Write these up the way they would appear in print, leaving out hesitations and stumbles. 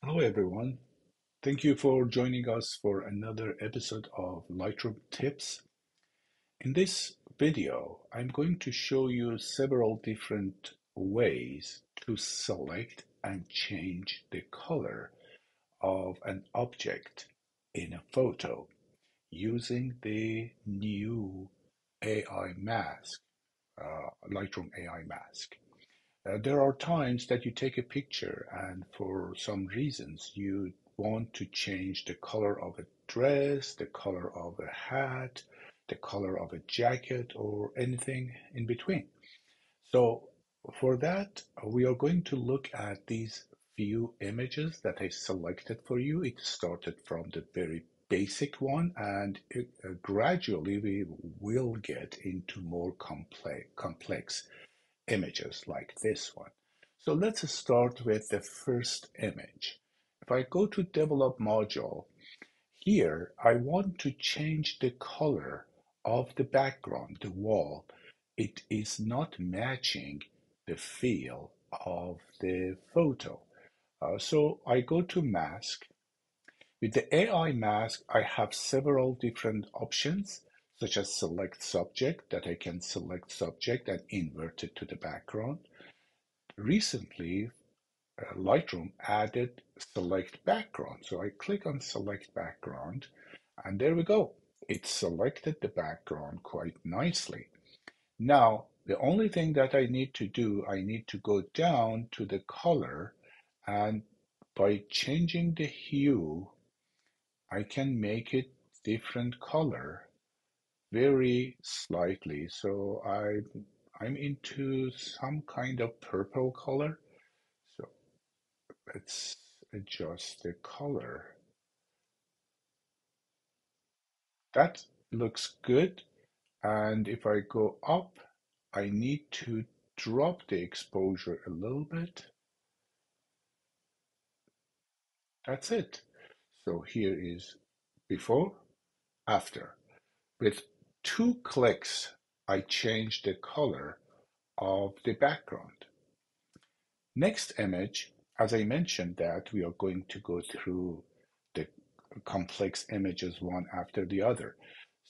Hello, everyone. Thank you for joining us for another episode of Lightroom Tips. In this video, I'm going to show you several different ways to select and change the color of an object in a photo using the new AI mask, Lightroom AI mask. There are times that you take a picture and for some reasons you want to change the color of a dress, the color of a hat, the color of a jacket, or anything in between. So for that, we are going to look at these few images that I selected for you. It started from the very basic one, and gradually we will get into more complex images like this one. So let's start with the first image. If I go to develop module, here I want to change the color of the background, the wall. It is not matching the feel of the photo. So I go to mask. With the AI mask, I have several different options, such as select subject, that I can select subject and invert it to the background. Recently, Lightroom added select background. So I click on select background and there we go. It selected the background quite nicely. Now, the only thing that I need to do, I need to go down to the color, and by changing the hue, I can make it different color very slightly. So I'm into some kind of purple color. So let's adjust the color. That looks good. And if I go up, I need to drop the exposure a little bit. That's it. So here is before, after. With 2 clicks, I change the color of the background. Next image, as I mentioned that we are going to go through the complex images one after the other.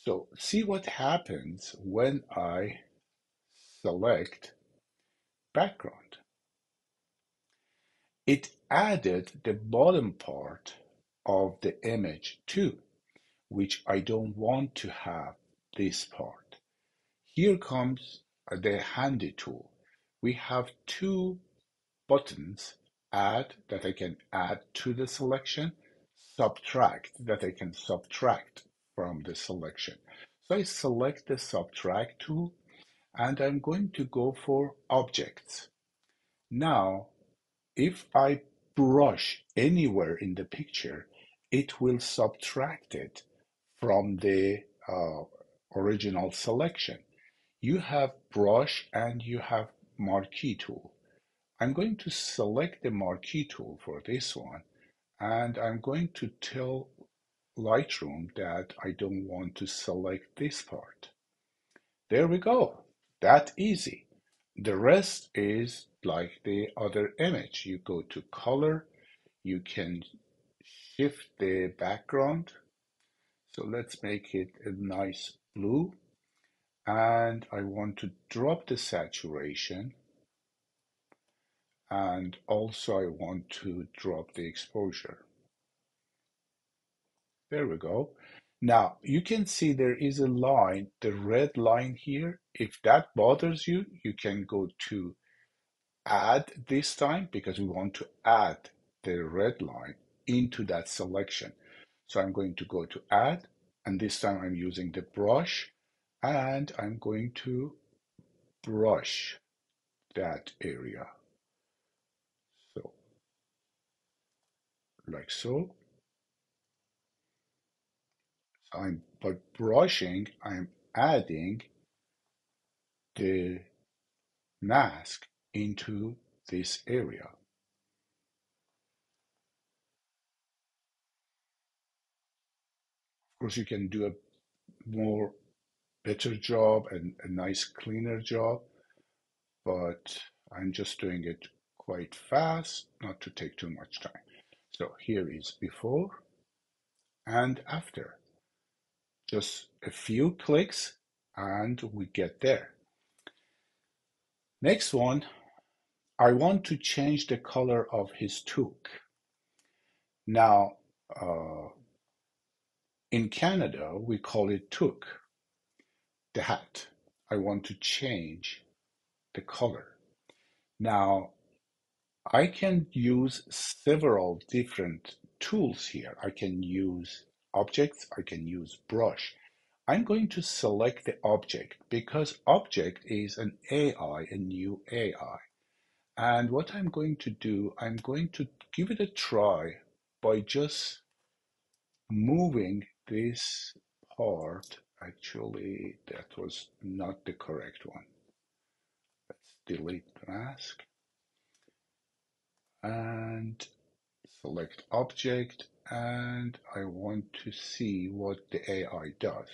So see what happens when I select background. It added the bottom part of the image too, which I don't want to have this part. Here comes the handy tool. We have two buttons, add that I can add to the selection, subtract that I can subtract from the selection. So I select the subtract tool and I'm going to go for objects. Now, if I brush anywhere in the picture, it will subtract it from the original selection. You have brush and you have marquee tool. I'm going to select the marquee tool for this one, and I'm going to tell Lightroom that I don't want to select this part. There we go. That easy. The rest is like the other image. You go to color, you can shift the background. So let's make it a nice blue. And I want to drop the saturation. And also I want to drop the exposure. There we go. Now you can see there is a line, the red line here. If that bothers you, you can go to add this time because we want to add the red line into that selection. So I'm going to go to add, and this time I'm using the brush, and I'm going to brush that area. So like so. By brushing, I'm adding the mask into this area. Of course, you can do a more better job and a nice cleaner job, but I'm just doing it quite fast, not to take too much time. So here is before and after. Just a few clicks and we get there. Next one, I want to change the color of his toque. Now, uh, in Canada, we call it toque, the hat. I want to change the color. Now, I can use several different tools here. I can use objects, I can use brush. I'm going to select the object because object is an AI, a new AI. And what I'm going to do, I'm going to give it a try by just moving this part. Actually, that was not the correct one. Let's delete the mask and select object, and I want to see what the AI does.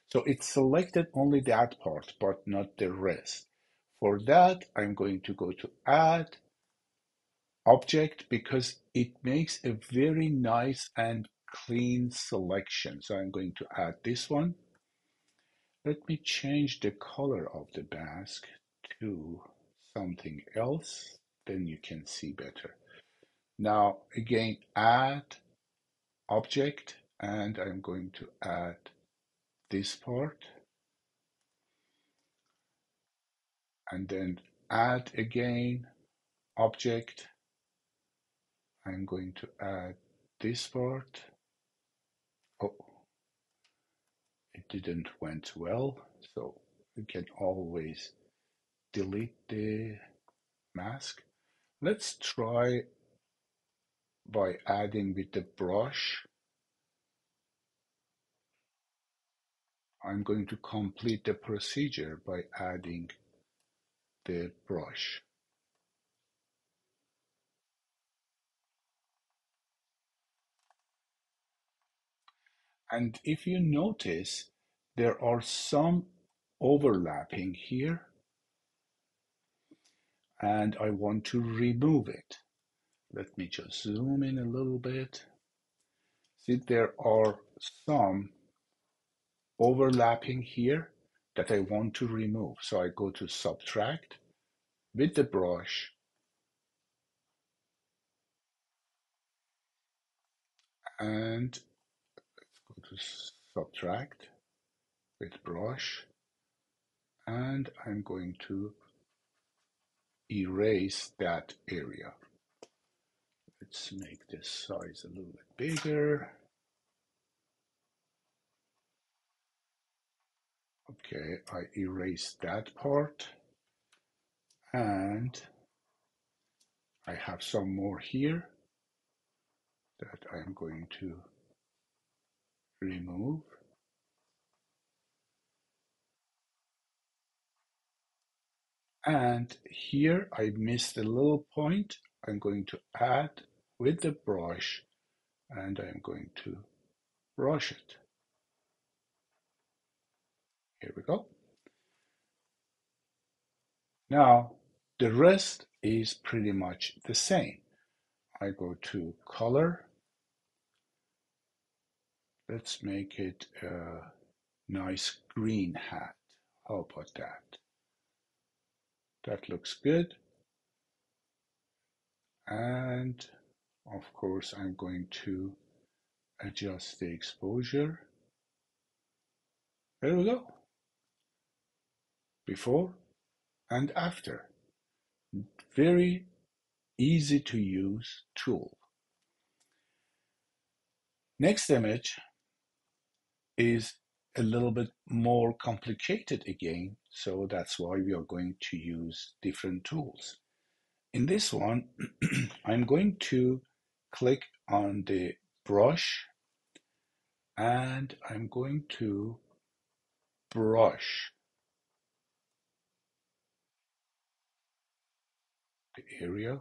So it selected only that part, but not the rest. For that, I'm going to go to add object because it makes a very nice and clean selection. So I'm going to add this one. Let me change the color of the mask to something else, then you can see better. Now again, add object, and I'm going to add this part, and then add again object. I'm going to add this part. Oh, it didn't went well, so you can always delete the mask. Let's try by adding with the brush. I'm going to complete the procedure by adding the brush. And if you notice, there are some overlapping here, and I want to remove it. Let me just zoom in a little bit. See, there are some overlapping here that I want to remove. So I go to subtract with the brush, and go to subtract with brush, and I'm going to erase that area. Let's make this size a little bit bigger. Okay, I erased that part, and I have some more here that I'm going to remove. And here I missed a little point. I'm going to add with the brush, and I'm going to brush it. Here we go. Now, the rest is pretty much the same. I go to color. Let's make it a nice green hat. How about that? That looks good. And of course, I'm going to adjust the exposure. There we go. Before and after. Very easy to use tool. Next image is a little bit more complicated again, so that's why we are going to use different tools. In this one, I'm going to click on the brush, and I'm going to brush the area.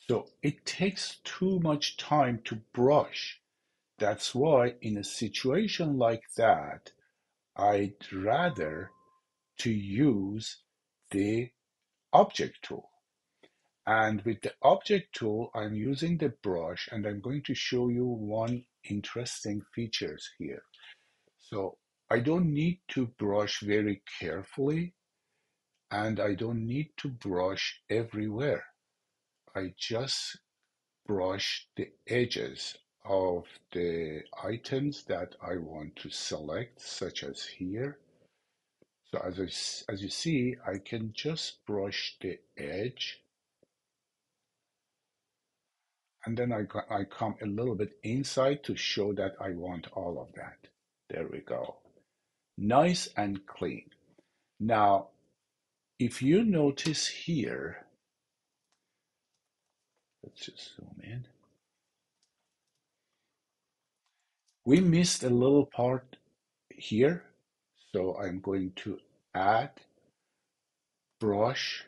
So it takes too much time to brush. That's why in a situation like that, I'd rather to use the object tool. And with the object tool, I'm using the brush and I'm going to show you one interesting features here. So I don't need to brush very carefully and I don't need to brush everywhere. I just brush the edges of the items that I want to select, such as here. So as you see, I can just brush the edge and then I come a little bit inside to show that I want all of that. There we go. Nice and clean. Now, if you notice here, let's just zoom in. We missed a little part here, so I'm going to add brush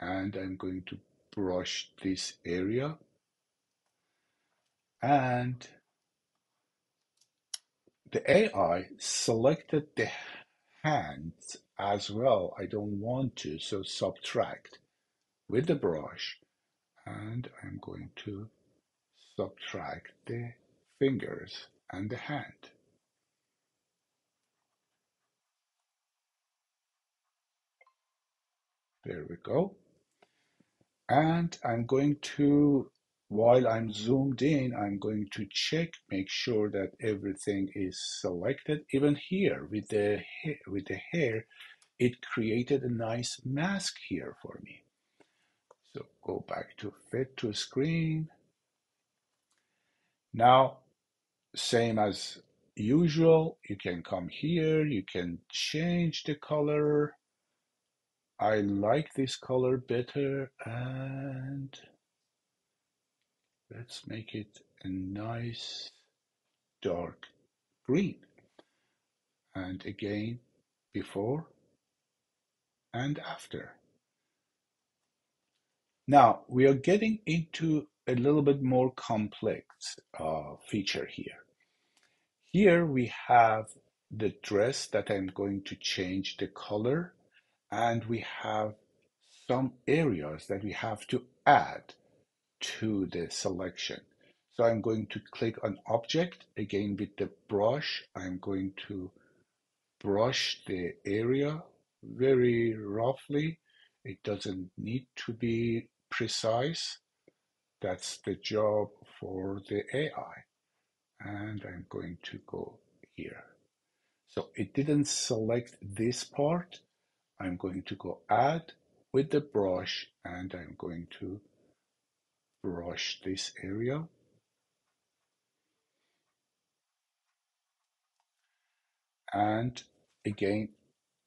and I'm going to brush this area and the AI selected the hands as well. I don't want to, so subtract with the brush and I'm going to subtract the fingers and the hand. There we go. And I'm going to, while I'm zoomed in, I'm going to check, make sure that everything is selected. Even here with the hair, it created a nice mask here for me. So go back to fit to screen. Now, same as usual, you can come here, you can change the color. I like this color better and let's make it a nice dark green. And again, before and after. Now we are getting into a little bit more complex feature here. Here we have the dress that I'm going to change the color, and we have some areas that we have to add to the selection. So I'm going to click on object. Again, with the brush, I'm going to brush the area very roughly. It doesn't need to be precise. That's the job for the AI. And I'm going to go here. So it didn't select this part. I'm going to go add with the brush and I'm going to brush this area. And again,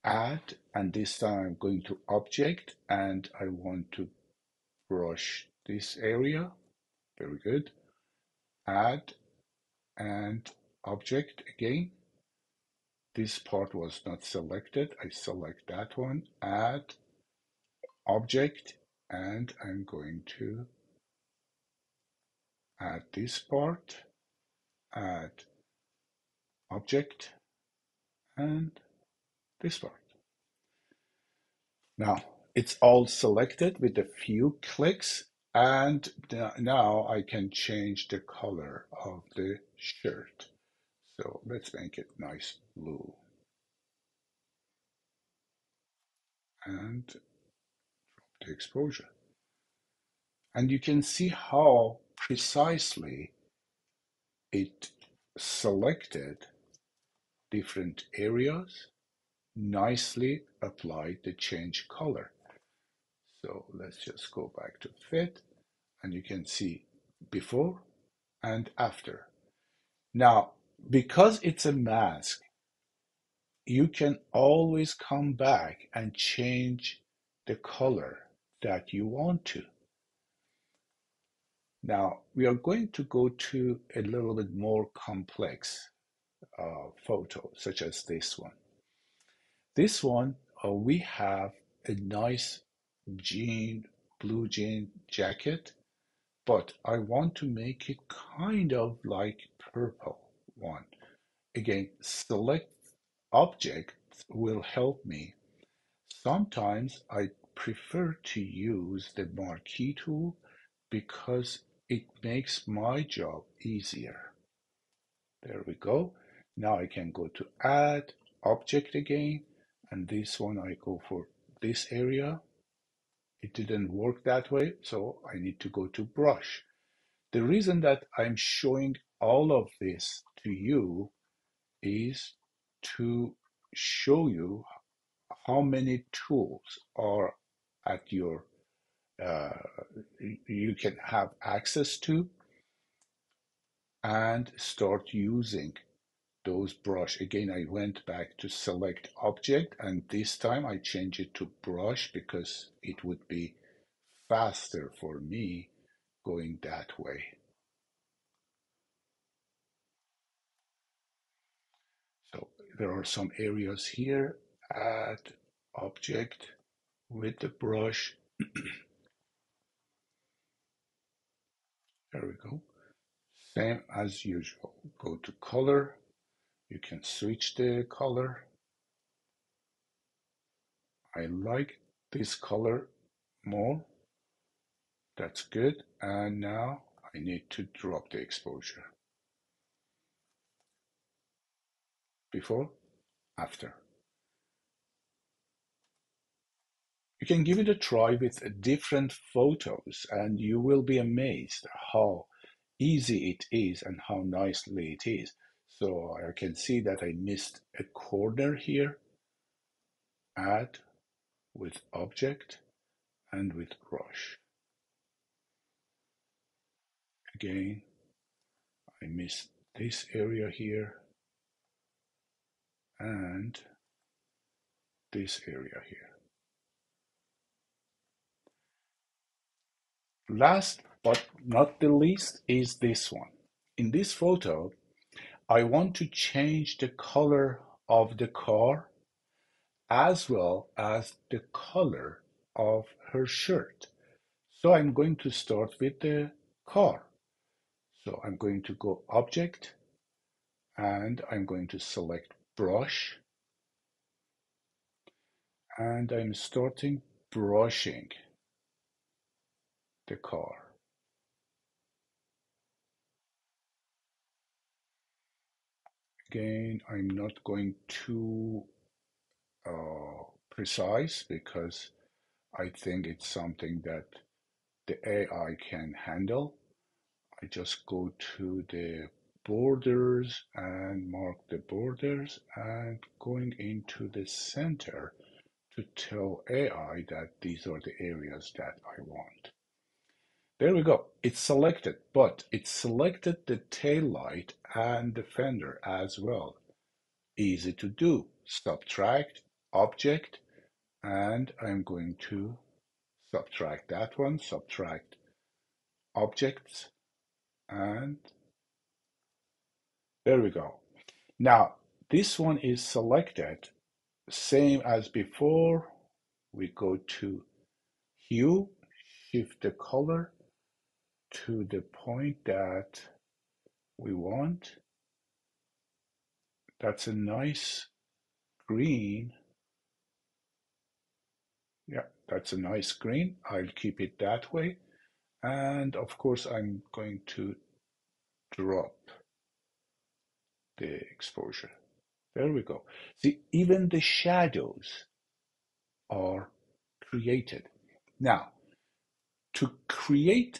add, and this time I'm going to object and I want to brush this area. Very good. Add and object again. This part was not selected. I select that one. Add object and I'm going to add this part. Add object and this part. Now it's all selected with a few clicks and now I can change the color of the shirt. So let's make it nice blue and the exposure. And you can see how precisely it selected different areas, nicely applied the change color. So let's just go back to fit and you can see before and after. Now, because it's a mask, you can always come back and change the color that you want to. Now, we are going to go to a little bit more complex photo, such as this one. This one, we have a nice blue jean jacket, but I want to make it kind of like purple one. Again, select object will help me. Sometimes I prefer to use the marquee tool because it makes my job easier. There we go. Now I can go to add object again, and this one I go for this area. It didn't work that way, so I need to go to brush. The reason that I'm showing all of this to you is to show you how many tools are at your you can have access to and start using those brush. Again, I went back to select object, and this time I change it to brush because it would be faster for me going that way. So there are some areas here. Add object with the brush. There we go. Same as usual. Go to color. You can switch the color. I like this color more. That's good. And now I need to drop the exposure. Before, after. You can give it a try with different photos and you will be amazed how easy it is and how nicely it is. So I can see that I missed a corner here. Add with object and with brush. Again, I missed this area here and this area here. Last but not the least is this one. In this photo, I want to change the color of the car as well as the color of her shirt. So I'm going to start with the car. So I'm going to go object and I'm going to select brush and I'm starting brushing the car. Again, I'm not going too precise because I think it's something that the AI can handle. I just go to the borders and mark the borders and going into the center to tell AI that these are the areas that I want. There we go. It's selected, but it selected the tail light and the fender as well. Easy to do. Subtract object, and I'm going to subtract that one, subtract objects, and there we go. Now, this one is selected, same as before. We go to hue, shift the color to the point that we want. That's a nice green. Yeah, that's a nice green. I'll keep it that way. And of course, I'm going to drop the exposure. There we go. See, even the shadows are created. Now, to create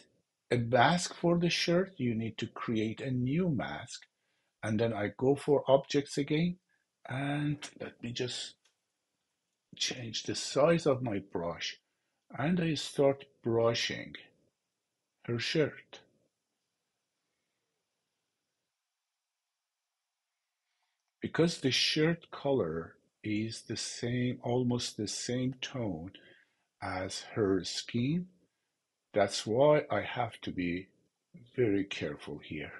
a mask for the shirt, you need to create a new mask. And then I go for objects again. And let me just change the size of my brush. And I start brushing her shirt. Because the shirt color is the same, almost the same tone as her skin, that's why I have to be very careful here.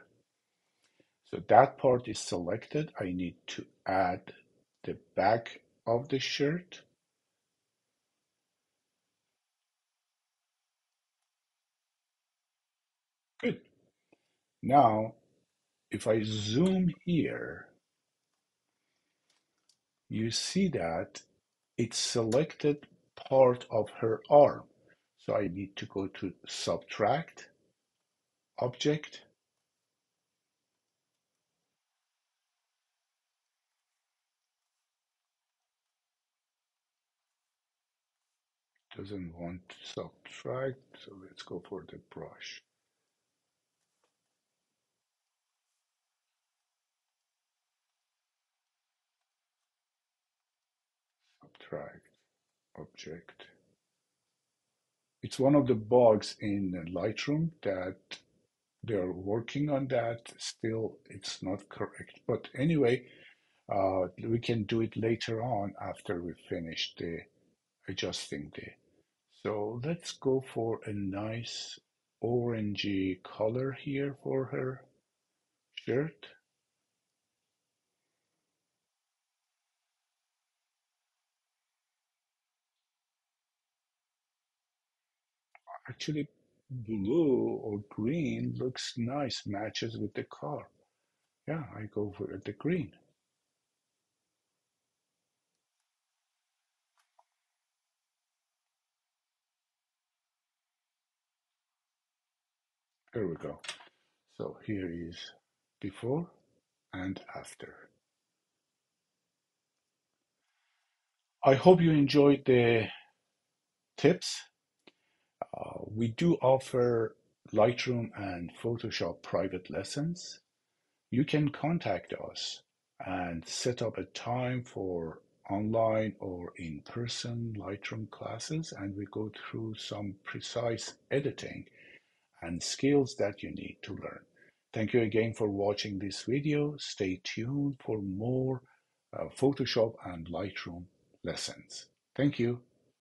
So that part is selected. I need to add the back of the shirt. Good. Now, if I zoom here, you see that it's selected part of her arm. So I need to go to Subtract, Object, doesn't want to subtract, so let's go for the brush. Subtract, Object. It's one of the bugs in Lightroom that they're working on that. Still, it's not correct. But anyway, we can do it later on after we finish the adjusting the. So let's go for a nice orangey color here for her shirt. Actually, blue or green looks nice, matches with the car. Yeah, I go for the green. There we go. So here is before and after. I hope you enjoyed the tips. We do offer Lightroom and Photoshop private lessons. You can contact us and set up a time for online or in-person Lightroom classes, and we go through some precise editing and skills that you need to learn. Thank you again for watching this video. Stay tuned for more Photoshop and Lightroom lessons. Thank you.